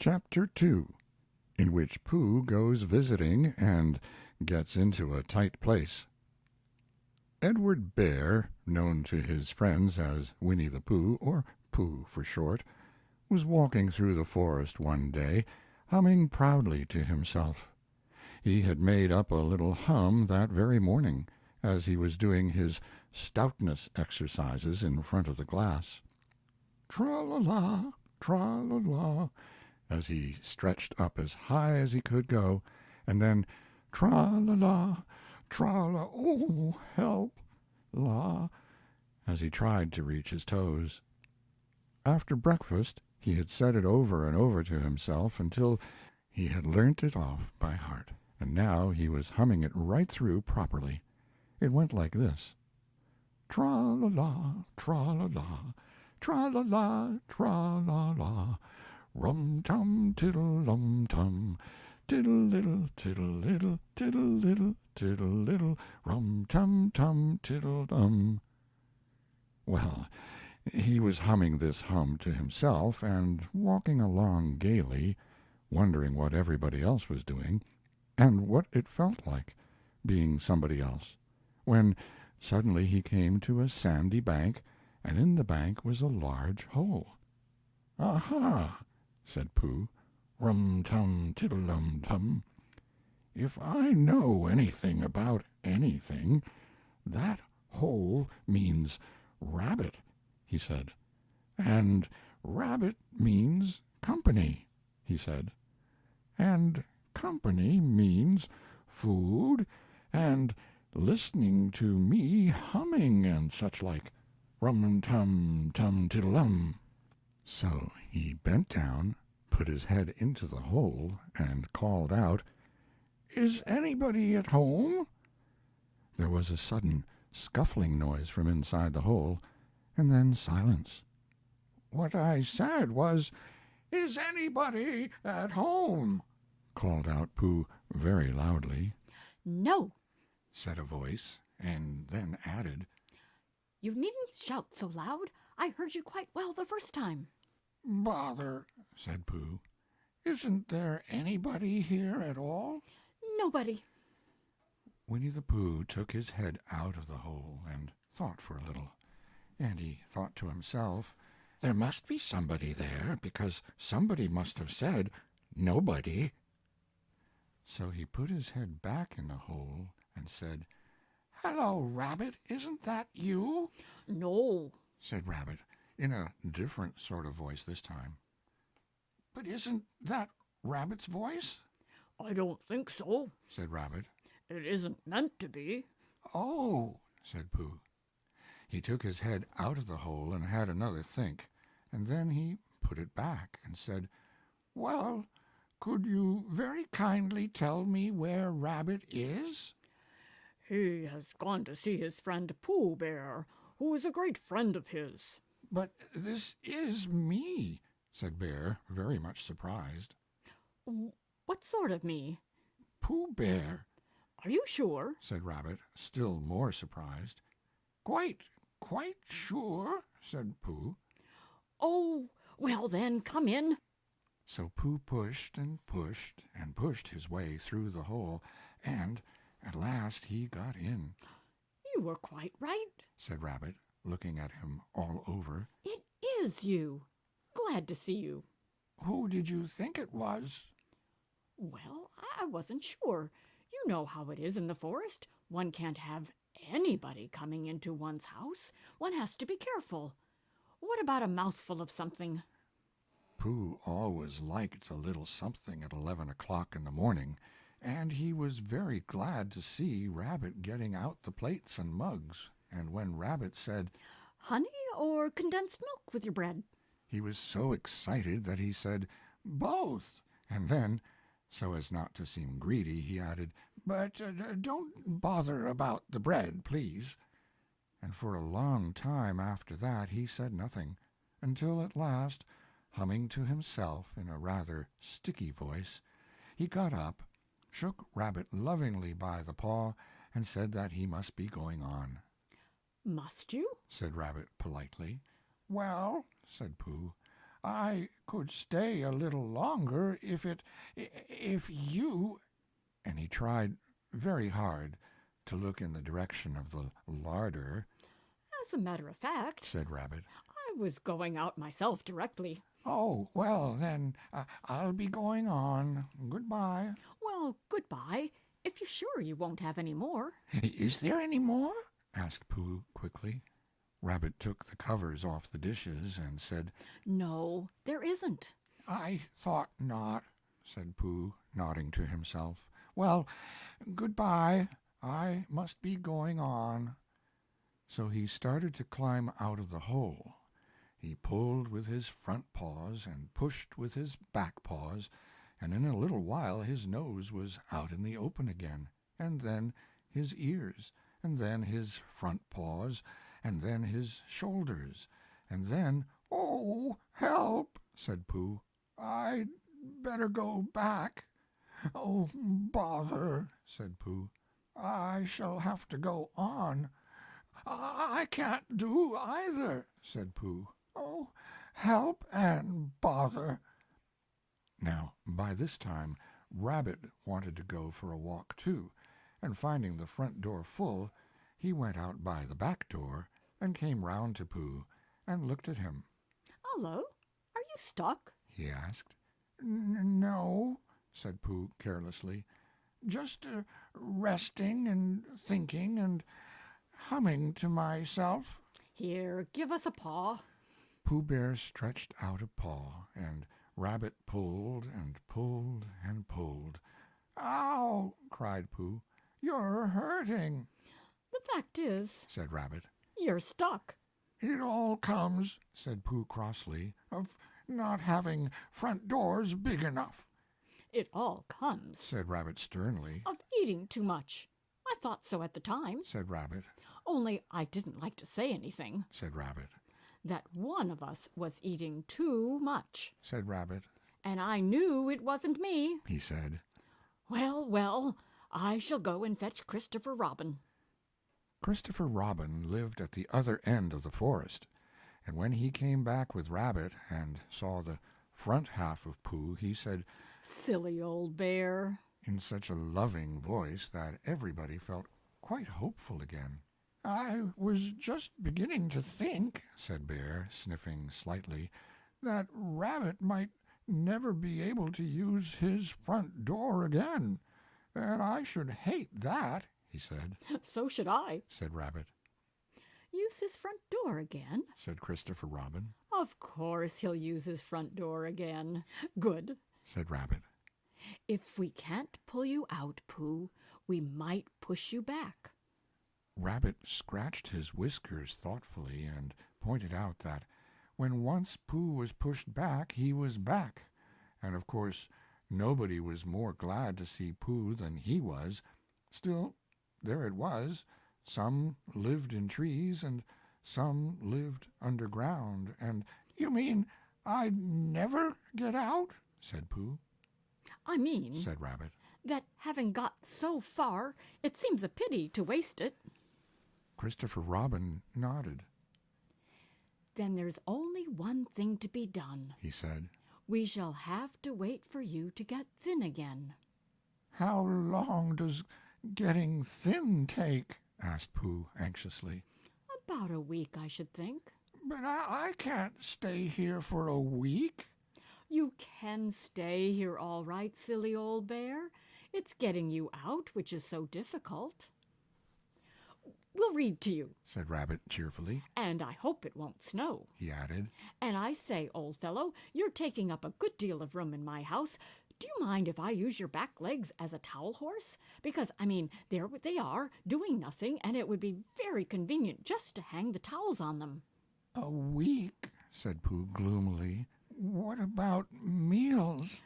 Chapter 2, in which Pooh goes visiting and gets into a tight place. Edward Bear, known to his friends as Winnie-the-Pooh, or Pooh for short, was walking through the forest one day, humming proudly to himself. He had made up a little hum that very morning, as he was doing his stoutness exercises in front of the glass. Tra-la-la, tra-la-la, as he stretched up as high as he could go, and then tra-la-la, tra-la, oh, help, la, as he tried to reach his toes. After breakfast he had said it over and over to himself until he had learnt it off by heart, and now he was humming it right through properly. It went like this: tra-la-la, tra-la-la, tra-la-la, tra-la-la, rum-tum, tiddle-lum-tum, tiddle-little, tiddle-little, tiddle-little, tiddle-little, rum-tum-tum, tiddle-dum. Well, he was humming this hum to himself and walking along gaily, wondering what everybody else was doing, and what it felt like, being somebody else, when suddenly he came to a sandy bank, and in the bank was a large hole. "Aha!" said Pooh. "Rum-tum, tiddle-lum-tum. If I know anything about anything, that hole means rabbit," he said. "And rabbit means company," he said. "And company means food and listening to me humming and such like. Rum-tum-tum-tiddle-lum." So he bent down, put his head into the hole, and called out, "Is anybody at home?" There was a sudden scuffling noise from inside the hole, and then silence. "What I said was, 'Is anybody at home?'" called out Pooh very loudly. "No," said a voice, and then added, "you needn't shout so loud. I heard you quite well the first time." "Bother," said Pooh. "Isn't there anybody here at all?" "Nobody." Winnie-the-Pooh took his head out of the hole and thought for a little. And he thought to himself, "There must be somebody there, because somebody must have said, 'Nobody.'" So he put his head back in the hole and said, "Hello, Rabbit, isn't that you?" "No," said Rabbit, in a different sort of voice this time. "But isn't that Rabbit's voice?" "I don't think so. said Rabbit. It isn't meant to be." "Oh," said Pooh. He took his head out of the hole and had another think, and then he put it back and said, "Well, could you very kindly tell me where Rabbit is?" "He has gone to see his friend Pooh Bear, who is a great friend of his." "But this is me," said Bear, very much surprised. "What sort of me?" "Pooh Bear," "Are you sure?" said Rabbit, still more surprised. Quite sure," said Pooh. "Oh, well then, come in." So Pooh pushed and pushed and pushed his way through the hole, and at last he got in. "You were quite right," said Rabbit, looking at him all over. "It is you. Glad to see you." "Who did you think it was?" "Well, I wasn't sure. You know how it is in the forest. One can't have anybody coming into one's house. One has to be careful. What about a mouthful of something?" Pooh always liked a little something at 11 o'clock in the morning, and he was very glad to see Rabbit getting out the plates and mugs, and when Rabbit said, "Honey or condensed milk with your bread?" he was so excited that he said, "Both," and then, so as not to seem greedy, he added, "But don't bother about the bread, please." And for a long time after that he said nothing, until at last, humming to himself in a rather sticky voice, he got up, shook Rabbit lovingly by the paw, and said that he must be going on. "Must you?" said Rabbit politely. "Well," said Pooh, I could stay a little longer if you—" And he tried very hard to look in the direction of the larder. As a matter of fact, said Rabbit. I was going out myself directly. Oh, well, then, I'll be going on. Goodbye. Well, goodbye, if you're sure you won't have any more. Is there any more? asked Pooh quickly. Rabbit took the covers off the dishes and said, No, there isn't. I thought not, said Pooh, nodding to himself. Well, goodbye. I must be going on. So he started to climb out of the hole. He pulled with his front paws and pushed with his back paws, and in a little while his nose was out in the open again, and then his ears, and then his front paws, and then his shoulders, and then— "Oh, help!" said Pooh. "I'd better go back." "Oh, bother!" said Pooh. "I shall have to go on." "I can't do either," said Pooh. "Oh, help and bother!" Now, by this time, Rabbit wanted to go for a walk, too, and finding the front door full, he went out by the back door and came round to Pooh and looked at him. Hello, are you stuck? He asked. No, said Pooh carelessly. Just resting and thinking and humming to myself. Here, give us a paw. Pooh Bear stretched out a paw, and Rabbit pulled and pulled and pulled. "Ow!" cried Pooh. "You're hurting." The fact is, said Rabbit. You're stuck. "It all comes," said Pooh crossly, "of not having front doors big enough." It all comes, said Rabbit sternly. of eating too much. I thought so at the time. said Rabbit. Only I didn't like to say anything. said Rabbit. That one of us was eating too much. said Rabbit. And I knew it wasn't me. He said. Well, well, I shall go and fetch Christopher Robin. Christopher Robin lived at the other end of the forest, and when he came back with Rabbit and saw the front half of Pooh, he said, Silly old bear, in such a loving voice that everybody felt quite hopeful again. "I was just beginning to think," said Bear, sniffing slightly, "that Rabbit might never be able to use his front door again, and I should hate that," he said. So should I, said Rabbit. Use his front door again? said Christopher Robin. Of course he'll use his front door again. Good, said Rabbit. If we can't pull you out, Pooh, we might push you back. Rabbit scratched his whiskers thoughtfully and pointed out that when once Pooh was pushed back, he was back, and of course nobody was more glad to see Pooh than he was. Still, there it was. Some lived in trees, and some lived underground, and— "You mean I'd never get out?" said Pooh. I mean, said Rabbit. that having got so far, it seems a pity to waste it. Christopher Robin nodded. Then there's only one thing to be done, he said. We shall have to wait for you to get thin again. "How long does getting thin take?" asked Pooh anxiously. About a week, I should think. "But I can't stay here for a week." You can stay here all right, silly old bear. It's getting you out which is so difficult. We'll read to you, said Rabbit cheerfully. And I hope it won't snow, he added. And I say, old fellow, you're taking up a good deal of room in my house. Do you mind if I use your back legs as a towel horse? Because, there they are, doing nothing, and it would be very convenient just to hang the towels on them. "A week," said Pooh gloomily. "What about meals?"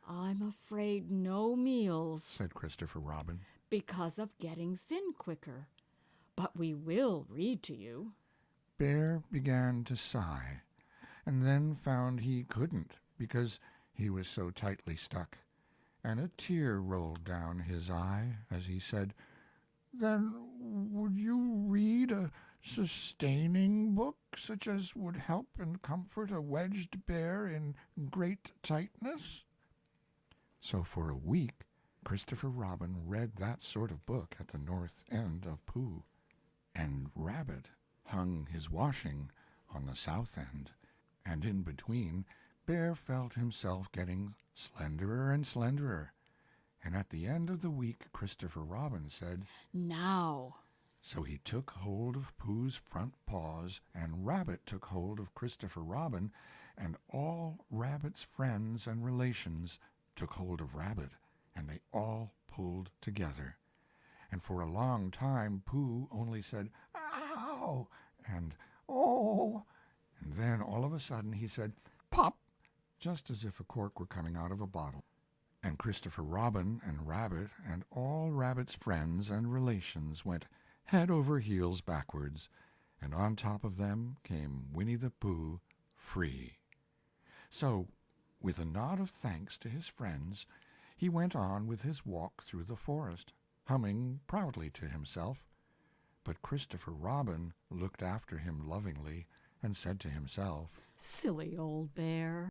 I'm afraid no meals, said Christopher Robin. Because of getting thin quicker. But we will read to you. Bear began to sigh, and then found he couldn't, because he was so tightly stuck, and a tear rolled down his eye as he said, "Then would you read a sustaining book, such as would help and comfort a wedged bear in great tightness?" So for a week Christopher Robin read that sort of book at the north end of Pooh, and Rabbit hung his washing on the south end, and in between Bear felt himself getting slenderer and slenderer, and at the end of the week Christopher Robin said, "Now." So he took hold of Pooh's front paws, and Rabbit took hold of Christopher Robin, and all Rabbit's friends and relations took hold of Rabbit, and they all pulled together. And for a long time Pooh only said, "Ow!" and "Oh!" and then all of a sudden he said, "Pop!" just as if a cork were coming out of a bottle. And Christopher Robin and Rabbit and all Rabbit's friends and relations went head over heels backwards, and on top of them came Winnie-the-Pooh free. So, with a nod of thanks to his friends, he went on with his walk through the forest, humming proudly to himself. But Christopher Robin looked after him lovingly, and said to himself, "Silly old bear."